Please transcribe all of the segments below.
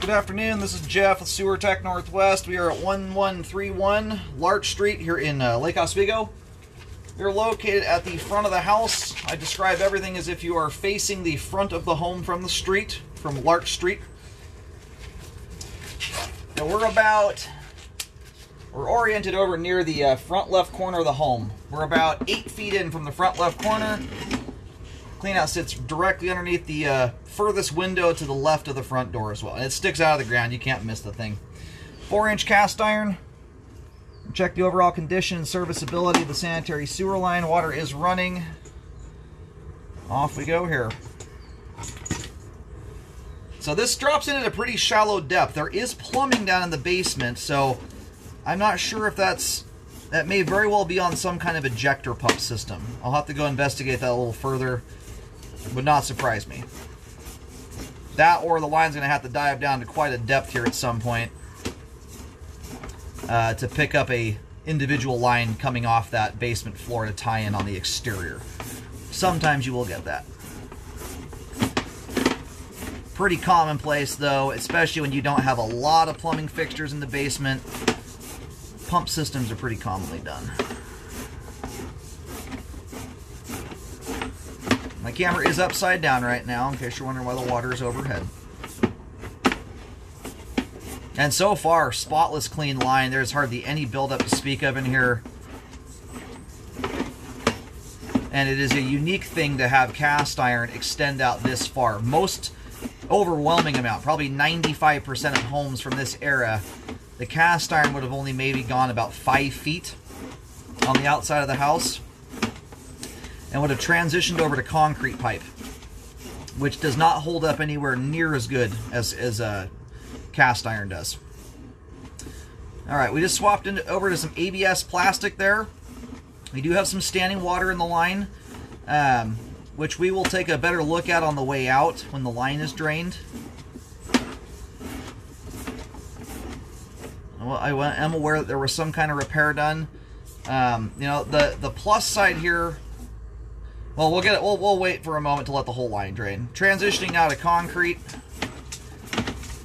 Good afternoon, this is Jeff with Sewer Tech Northwest. We are at 1131 Larch Street here in Lake Oswego. We are located at the front of the house. I describe everything as if you are facing the front of the home from the street, from Larch Street. Now we're oriented over near the front left corner of the home. We're about 8 feet in from the front left corner. Cleanout sits directly underneath the furthest window to the left of the front door as well. And it sticks out of the ground. You can't miss the thing. 4-inch cast iron. Check the overall condition and serviceability of the sanitary sewer line. Water is running. Off we go here. So this drops in at a pretty shallow depth. There is plumbing down in the basement, so I'm not sure if that may very well be on some kind of ejector pump system. I'll have to go investigate that a little further. Would not surprise me. That or the line's going to have to dive down to quite a depth here at some point to pick up a individual line coming off that basement floor to tie in on the exterior. Sometimes you will get that. Pretty commonplace though, especially when you don't have a lot of plumbing fixtures in the basement. Pump systems are pretty commonly done. My camera is upside down right now, in case you're wondering why the water is overhead. And so far, spotless clean line. There's hardly any buildup to speak of in here. And it is a unique thing to have cast iron extend out this far. Most overwhelming amount, probably 95% of homes from this era, the cast iron would have only maybe gone about 5 feet on the outside of the house, and would have transitioned over to concrete pipe, which does not hold up anywhere near as good as cast iron does. All right, we just swapped over to some ABS plastic there. We do have some standing water in the line, which we will take a better look at on the way out when the line is drained. Well, I am aware that there was some kind of repair done. You know, the plus side here. Well, we'll wait for a moment to let the whole line drain. Transitioning now to concrete.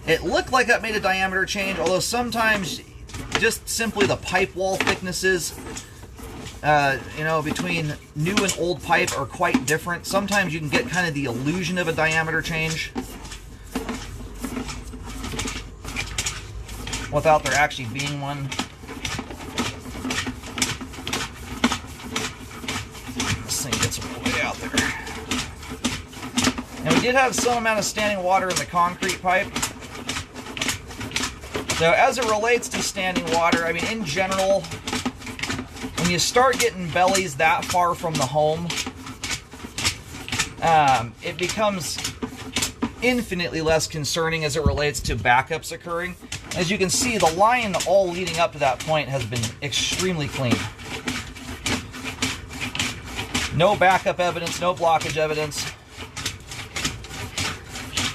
It looked like that made a diameter change, although sometimes just simply the pipe wall thicknesses, you know, between new and old pipe are quite different. Sometimes you can get kind of the illusion of a diameter change without there actually being one. This thing gets way out there. And we did have some amount of standing water in the concrete pipe. So as it relates to standing water, I mean, in general, when you start getting bellies that far from the home, it becomes infinitely less concerning as it relates to backups occurring. As you can see, the line all leading up to that point has been extremely clean. No backup evidence, no blockage evidence.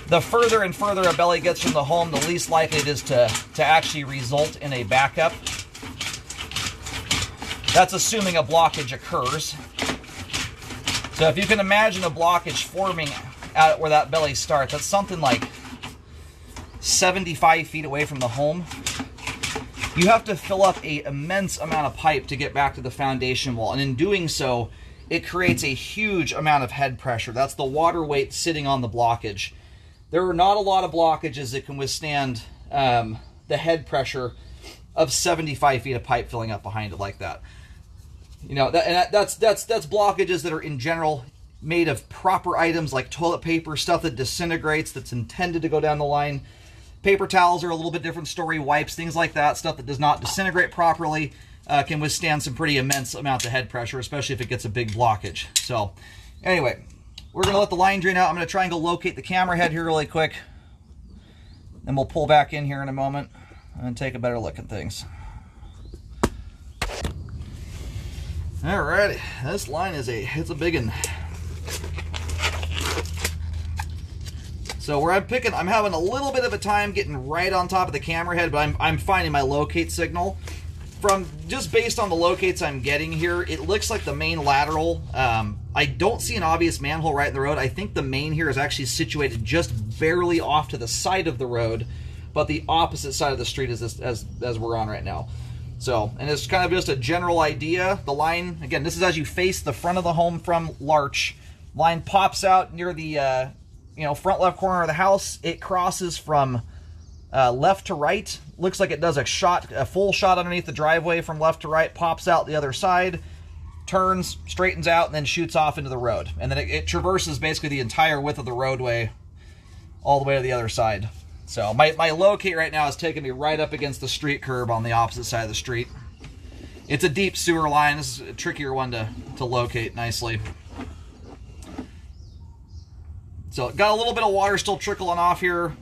The further and further a belly gets from the home, the least likely it is to actually result in a backup. That's assuming a blockage occurs. So if you can imagine a blockage forming out where that belly starts, that's something like 75 feet away from the home. You have to fill up an immense amount of pipe to get back to the foundation wall. And in doing so, it creates a huge amount of head pressure. That's the water weight sitting on the blockage. There are not a lot of blockages that can withstand the head pressure of 75 feet of pipe filling up behind it like that. You know, that's blockages that are in general made of proper items like toilet paper, stuff that disintegrates, that's intended to go down the line. Paper towels are a little bit different story, wipes, things like that, stuff that does not disintegrate properly, can withstand some pretty immense amount of head pressure, especially if it gets a big blockage. So, anyway, we're going to let the line drain out. I'm going to try and go locate the camera head here really quick. Then we'll pull back in here in a moment and take a better look at things. Alrighty, this line is it's a big one. So where I'm having a little bit of a time getting right on top of the camera head, but I'm finding my locate signal. From just based on the locates I'm getting here, it looks like the main lateral. I don't see an obvious manhole right in the road. I think the main here is actually situated just barely off to the side of the road, but the opposite side of the street as we're on right now. So, and it's kind of just a general idea. The line, again, this is as you face the front of the home from Larch. Line pops out near the front left corner of the house. It crosses from left to right. Looks like it does a full shot underneath the driveway from left to right, pops out the other side, turns, straightens out, and then shoots off into the road. And then it traverses basically the entire width of the roadway all the way to the other side. So my locate right now is taking me right up against the street curb on the opposite side of the street. It's a deep sewer line. This is a trickier one to locate nicely. So got a little bit of water still trickling off here.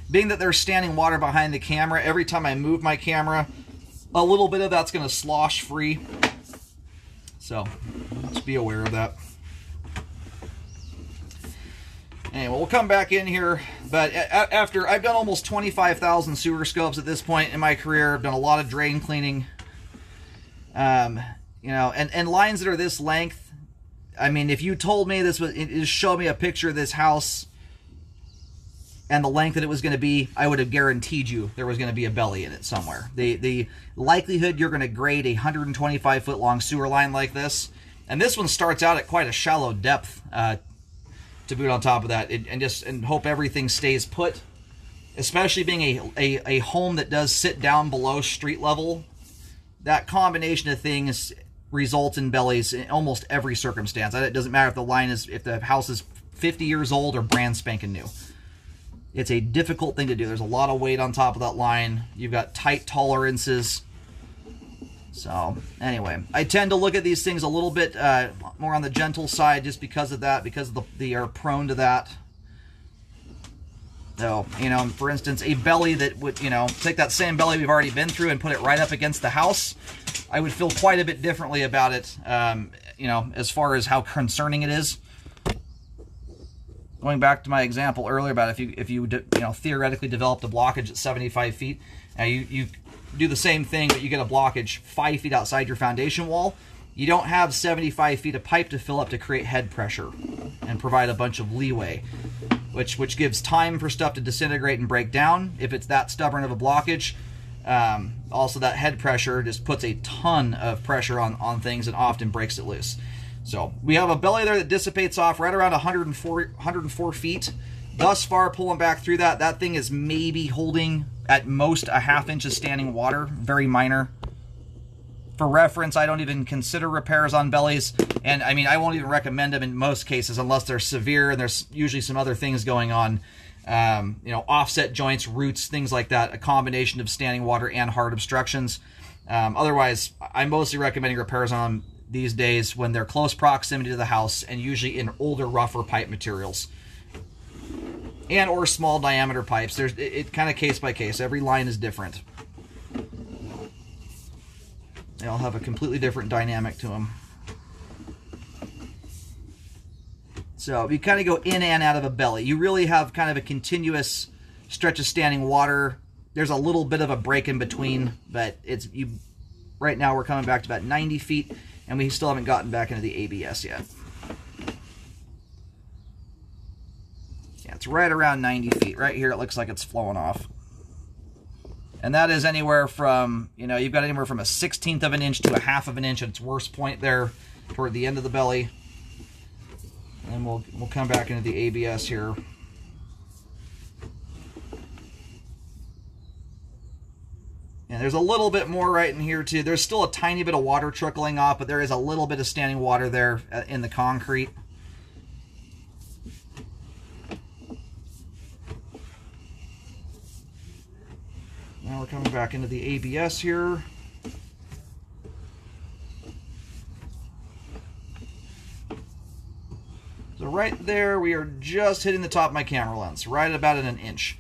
Being that there's standing water behind the camera, every time I move my camera, a little bit of that's going to slosh free. So just be aware of that. Anyway, we'll come back in here, but after I've done almost 25,000 sewer scopes at this point in my career, I've done a lot of drain cleaning, and lines that are this length. I mean, if you told me showed me a picture of this house and the length that it was going to be, I would have guaranteed you there was going to be a belly in it somewhere. The likelihood you're going to grade a 125-foot long sewer line like this, and this one starts out at quite a shallow depth, to boot on top of that, and hope everything stays put, especially being a home that does sit down below street level. That combination of things results in bellies in almost every circumstance. It doesn't matter if the house is 50 years old or brand spanking new. It's a difficult thing to do. There's a lot of weight on top of that line. You've got tight tolerances. So anyway, I tend to look at these things a little bit more on the gentle side just because of that, because they are prone to that. So, for instance, a belly that would, take that same belly we've already been through and put it right up against the house, I would feel quite a bit differently about it, as far as how concerning it is. Going back to my example earlier about if you theoretically developed a blockage at 75 feet, now you do the same thing, but you get a blockage 5 feet outside your foundation wall. You don't have 75 feet of pipe to fill up to create head pressure and provide a bunch of leeway, which gives time for stuff to disintegrate and break down if it's that stubborn of a blockage. Also, that head pressure just puts a ton of pressure on things and often breaks it loose. So we have a belly there that dissipates off right around 104 feet. Thus far, pulling back through that thing is maybe holding at most a ½ inch of standing water, very minor. For reference, I don't even consider repairs on bellies, and I mean, I won't even recommend them in most cases unless they're severe and there's usually some other things going on. Offset joints, roots, things like that, a combination of standing water and hard obstructions. Otherwise, I'm mostly recommending repairs on these days when they're close proximity to the house and usually in older, rougher pipe materials. And or small diameter pipes. It kind of case by case. Every line is different. They all have a completely different dynamic to them. So if you kind of go in and out of a belly, you really have kind of a continuous stretch of standing water. There's a little bit of a break in between, but right now we're coming back to about 90 feet, and we still haven't gotten back into the ABS yet. Yeah, it's right around 90 feet. Right here it looks like it's flowing off. And that is anywhere from, you've got anywhere from a 1/16 of an inch to a 1/2 of an inch at its worst point there toward the end of the belly. And we'll come back into the ABS here. And there's a little bit more right in here too. There's still a tiny bit of water trickling off, but there is a little bit of standing water there in the concrete. Now we're coming back into the ABS here. So right there, we are just hitting the top of my camera lens, right about at an inch.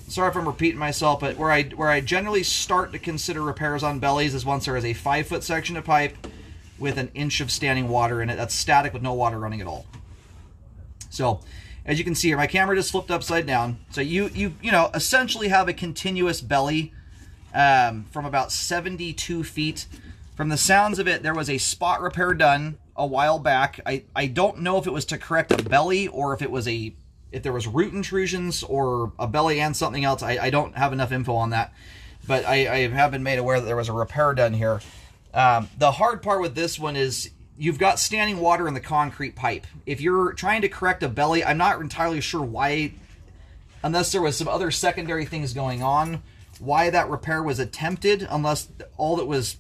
Sorry if I'm repeating myself, but where I generally start to consider repairs on bellies is once there is a 5-foot section of pipe with an inch of standing water in it. That's static with no water running at all. So as you can see here, my camera just flipped upside down. So you essentially have a continuous belly from about 72 feet. From the sounds of it, there was a spot repair done a while back. I don't know if it was to correct a belly or if it was if there was root intrusions or a belly and something else. I don't have enough info on that, but I have been made aware that there was a repair done here. The hard part with this one is you've got standing water in the concrete pipe. If you're trying to correct a belly, I'm not entirely sure why, unless there was some other secondary things going on, why that repair was attempted, unless all that was,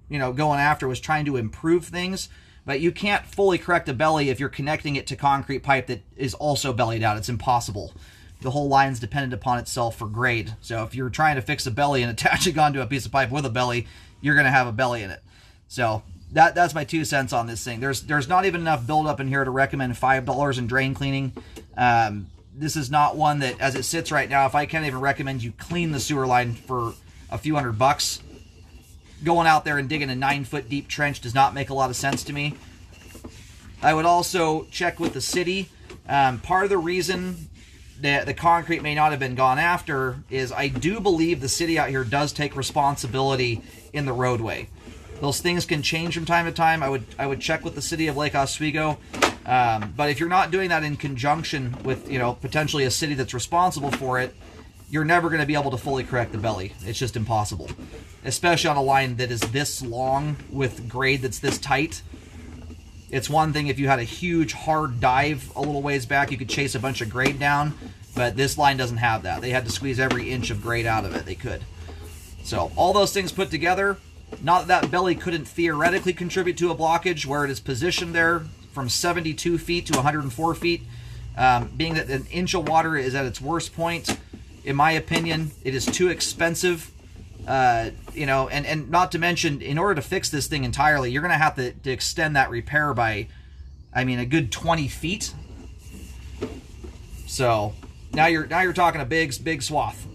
going after was trying to improve things. But you can't fully correct a belly if you're connecting it to concrete pipe that is also bellied out. It's impossible. The whole line's dependent upon itself for grade. So if you're trying to fix a belly and attach it onto a piece of pipe with a belly, you're going to have a belly in it. So that's my 2 cents on this thing. There's not even enough buildup in here to recommend $5 in drain cleaning. This is not one that, as it sits right now, if I can't even recommend you clean the sewer line for a few $100, going out there and digging a 9-foot deep trench does not make a lot of sense to me. I would also check with the city. Part of the reason that the concrete may not have been gone after is I do believe the city out here does take responsibility in the roadway. Those things can change from time to time. I would check with the city of Lake Oswego. But if you're not doing that in conjunction with, potentially a city that's responsible for it, you're never going to be able to fully correct the belly. It's just impossible. Especially on a line that is this long with grade that's this tight. It's one thing if you had a huge hard dive a little ways back, you could chase a bunch of grade down, but this line doesn't have that. They had to squeeze every inch of grade out of it they could. So all those things put together, not that belly couldn't theoretically contribute to a blockage where it is positioned there from 72 feet to 104 feet. Being that an inch of water is at its worst point, in my opinion, it is too expensive. And not to mention, in order to fix this thing entirely, you're going to have to extend that repair by, a good 20 feet. So now you're talking a big swath.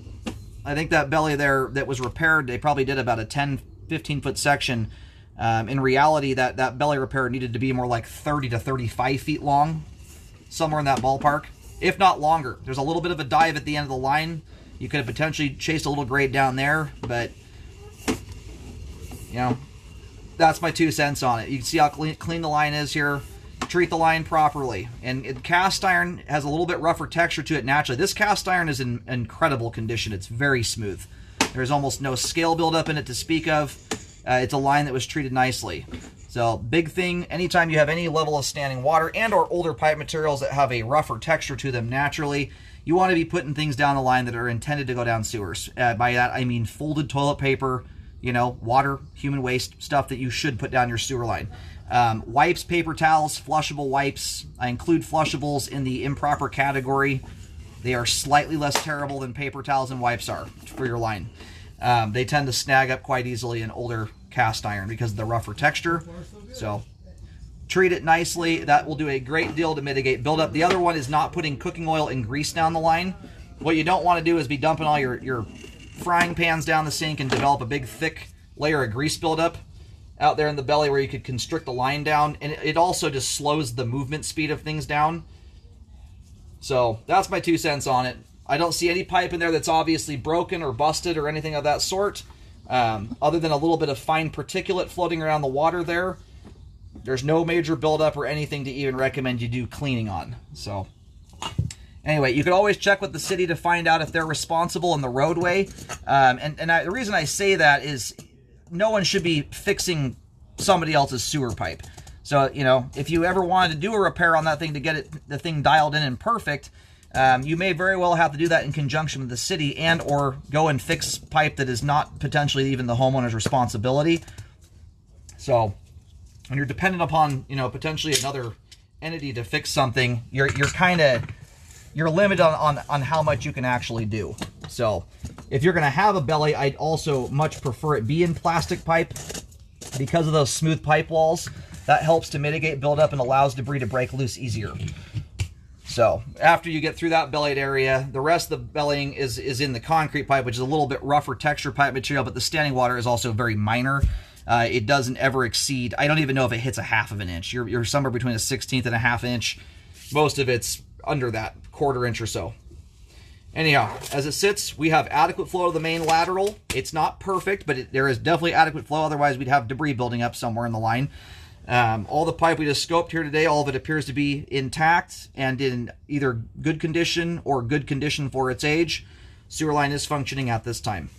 I think that belly there that was repaired, they probably did about a 10-15 foot section. In reality, that belly repair needed to be more like 30 to 35 feet long, somewhere in that ballpark, if not longer. There's a little bit of a dive at the end of the line. You could have potentially chased a little grade down there, but, that's my 2 cents on it. You can see how clean the line is here. Treat the line properly. And cast iron has a little bit rougher texture to it naturally. This cast iron is in incredible condition. It's very smooth. There's almost no scale buildup in it to speak of. It's a line that was treated nicely. So, big thing, anytime you have any level of standing water and or older pipe materials that have a rougher texture to them naturally, you want to be putting things down the line that are intended to go down sewers. By that, I mean folded toilet paper, water, human waste, stuff that you should put down your sewer line. Wipes, paper towels, flushable wipes. I include flushables in the improper category. They are slightly less terrible than paper towels and wipes are for your line. They tend to snag up quite easily in older cast iron because of the rougher texture. So treat it nicely. That will do a great deal to mitigate buildup. The other one is not putting cooking oil and grease down the line. What you don't want to do is be dumping all your frying pans down the sink and develop a big thick layer of grease buildup out there in the belly where you could constrict the line down. And it also just slows the movement speed of things down. So that's my 2 cents on it. I don't see any pipe in there that's obviously broken or busted or anything of that sort. Other than a little bit of fine particulate floating around the water there. There's no major buildup or anything to even recommend you do cleaning on. So anyway, you could always check with the city to find out if they're responsible in the roadway. The reason I say that is no one should be fixing somebody else's sewer pipe. So, if you ever wanted to do a repair on that thing to get the thing dialed in and perfect, you may very well have to do that in conjunction with the city and or go and fix pipe that is not potentially even the homeowner's responsibility. So when you're dependent upon, potentially another entity to fix something, you're limited on how much you can actually do. So if you're going to have a belly, I'd also much prefer it be in plastic pipe because of those smooth pipe walls. That helps to mitigate buildup and allows debris to break loose easier. So after you get through that bellied area, the rest of the bellying is in the concrete pipe, which is a little bit rougher texture pipe material, but the standing water is also very minor. It doesn't ever exceed, I don't even know if it hits a half of an inch. You're somewhere between a 1/16 and a half inch. Most of it's under that, 1/4 inch or so. Anyhow, as it sits, we have adequate flow to the main lateral. It's not perfect, but there is definitely adequate flow. Otherwise, we'd have debris building up somewhere in the line. All the pipe we just scoped here today, all of it appears to be intact and in either good condition or good condition for its age. Sewer line is functioning at this time.